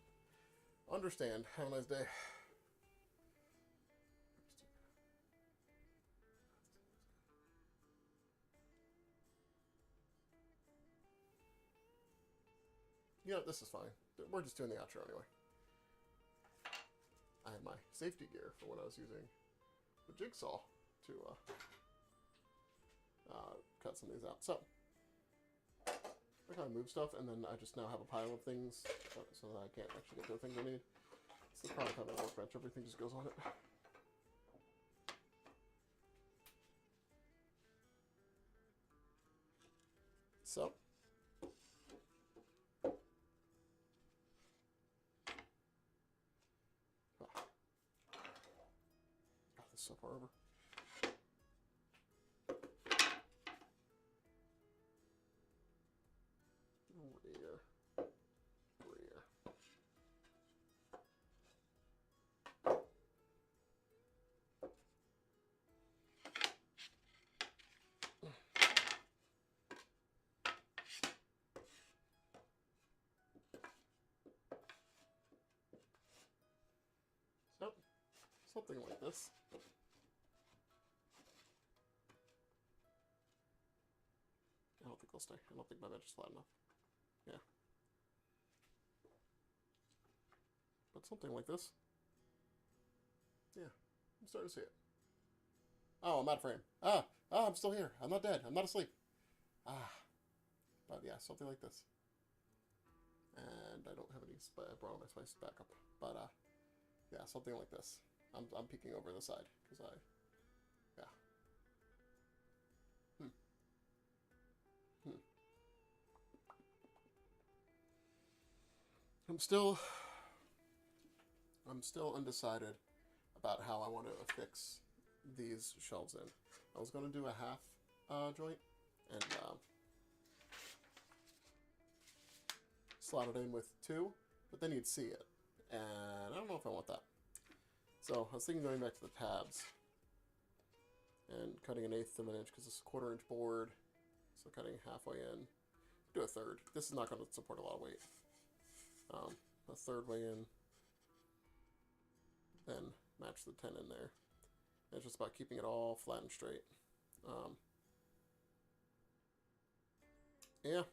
Understand. Have a nice day. You know, this is fine. We're just doing the outro anyway. I had my safety gear for when I was using the jigsaw to cut some of these out. So, I kind of move stuff, and then I just now have a pile of things so that I can't actually get to the things I need. It's the product of a workbench. Everything just goes on it. So, got this so far over. Rear. So, something like this. I don't think they'll stay. I don't think my bench is flat enough. Yeah. But something like this. Yeah, I'm starting to see it. Oh, I'm out of frame. I'm still here. I'm not dead. I'm not asleep. But yeah, something like this. And I don't have any, I brought all my spices back up. But yeah, something like this. I'm peeking over the side, because yeah. I'm still undecided about how I want to fix these shelves in. I was going to do a half joint and slot it in with two, but then you'd see it. And I don't know if I want that. So I was thinking going back to the tabs and cutting 1/8 of an inch because it's a 1/4 inch board. So cutting halfway in. Do a third. This is not going to support a lot of weight. A third way in. Then match the 10 in there. And it's just about keeping it all flat and straight. Yeah.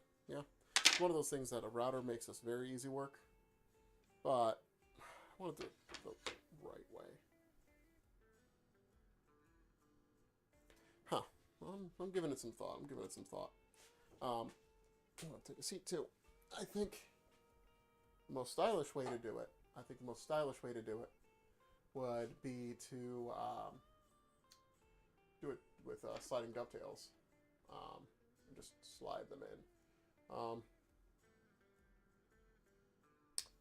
It's one of those things that a router makes us very easy work, but I want to do it the right way. Huh. I'm giving it some thought. I'm going to take a seat too. I think the most stylish way to do it, would be to do it with sliding dovetails. And just slide them in.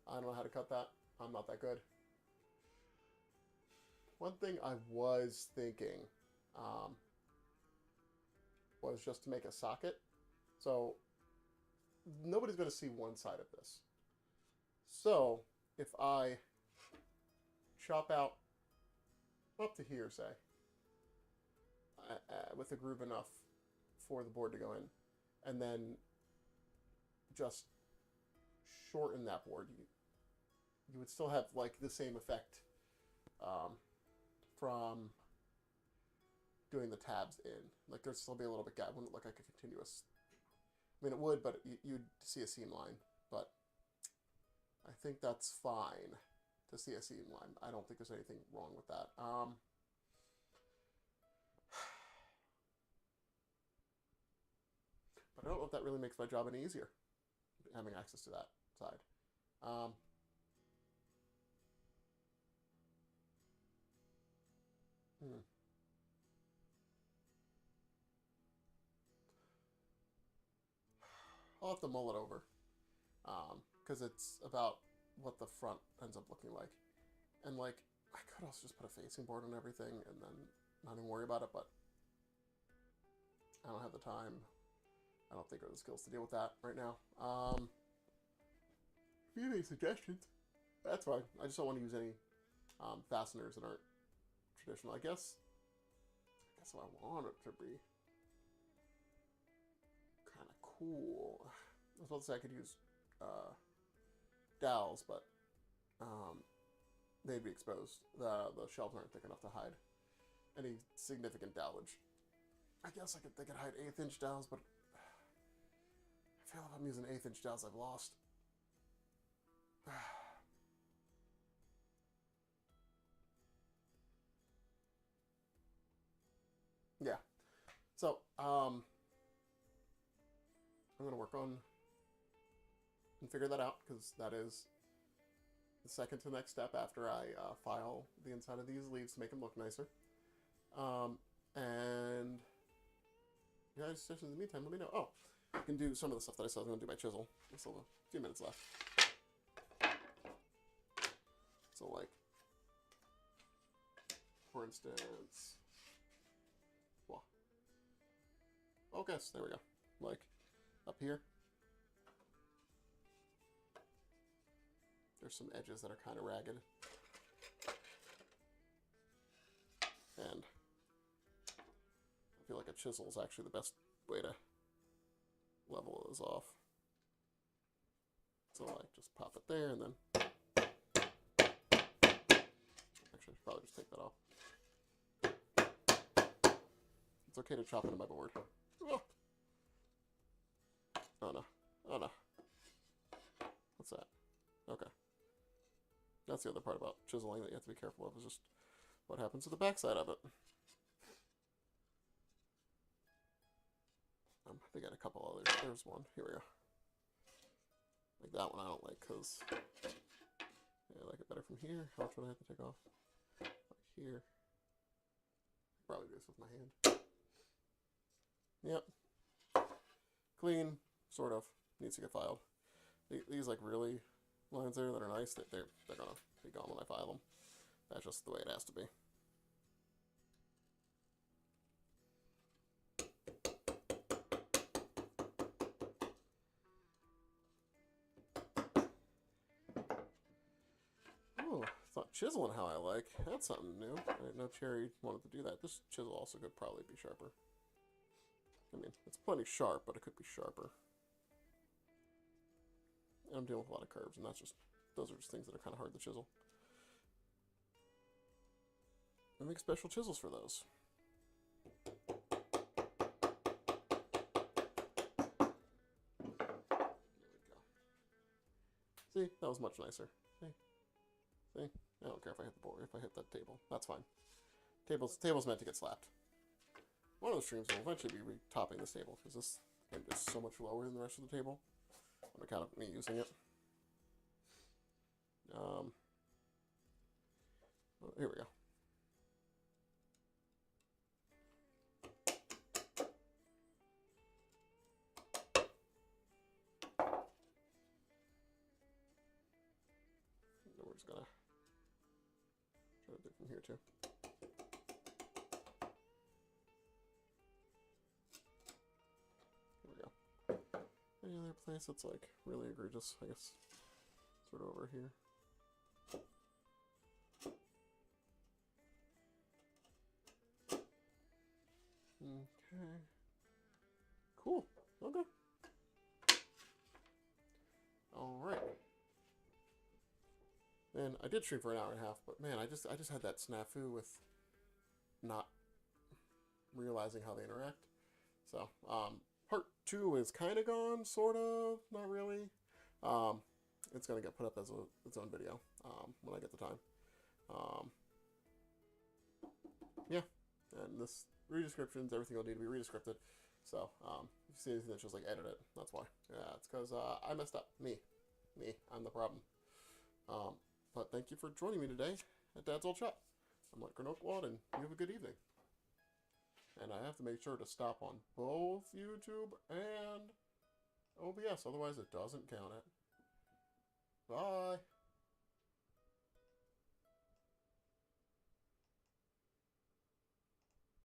I don't know how to cut that. I'm not that good. One thing I was thinking was just to make a socket. So nobody's going to see one side of this. So if I chop out up to here, say, with a groove enough for the board to go in, and then just shorten that board, you would still have like the same effect from doing the tabs in. Like there'd still be a little bit gap. It wouldn't look like a continuous. I mean, it would, but you'd see a seam line. But I think that's fine to see a seam line. I don't think there's anything wrong with that. But I don't know if that really makes my job any easier, having access to that side. I'll have to mull it over, because it's about what the front ends up looking like. And like, I could also just put a facing board on everything and then not even worry about it, but I don't have the time. I don't think I have the skills to deal with that right now. If you have any suggestions, that's fine. I just don't want to use any fasteners that aren't traditional. I guess what I want it to be kind of cool. I was about to say I could use dowels, but they'd be exposed. The shelves aren't thick enough to hide any significant dowelage. I guess they could hide 1/8 inch dowels, but I feel if I'm using 1/8 inch dowels, I've lost. Yeah. So, I'm going to work on and figure that out, because that is the second to next step after I file the inside of these leaves to make them look nicer. And if you guys have suggestions in the meantime, let me know. Oh, I can do some of the stuff that I said I was going to do by chisel. There's still a few minutes left. So, like, for instance, well, there we go. Like, up here, there's some edges that are kind of ragged. And I feel like a chisel is actually the best way to level those off. So, like, just pop it there, and then actually, I should probably just take that off. It's okay to chop into my board. Oh, oh no. Oh no. What's that? Okay. That's the other part about chiseling that you have to be careful of, is just what happens to the backside of it. I think I got a couple others. There's one. Here we go. Like that one I don't like, because I like it better from here. How much would I have to take off? Like here. Probably do this with my hand. Yep. Clean, sort of. Needs to get filed. These like really lines there that are nice, they're gonna be gone when I file them. That's just the way it has to be. Oh, thought chiseling how I like. That's something new. I didn't know Cherry wanted to do that. This chisel also could probably be sharper. I mean, it's plenty sharp, but it could be sharper. And I'm dealing with a lot of curves, and those are just things that are kind of hard to chisel. I make special chisels for those. There See, that was much nicer. See? I don't care if I hit the board, if I hit that table. That's fine. Table's meant to get slapped. One of the streams will eventually be topping this table, because this is so much lower than the rest of the table on account of me using it. Here we go. We're just gonna try to do it from here too. Here we go. Any other place that's like really egregious? I guess sort of over here. Okay. Cool. Okay. All right. And I did stream for an hour and a half, but man, I just had that snafu with not realizing how they interact. So, part 2 is kind of gone, sort of, not really. It's gonna get put up as its own video when I get the time. Yeah, and this redescriptions, everything will need to be redescripted. So, if you see anything that's just like edit it, that's why. Yeah, it's because I messed up. Me, I'm the problem. But thank you for joining me today at Dad's Old Shop. I'm like Granoklawd, and you have a good evening. And I have to make sure to stop on both YouTube and OBS, otherwise it doesn't count it. Bye.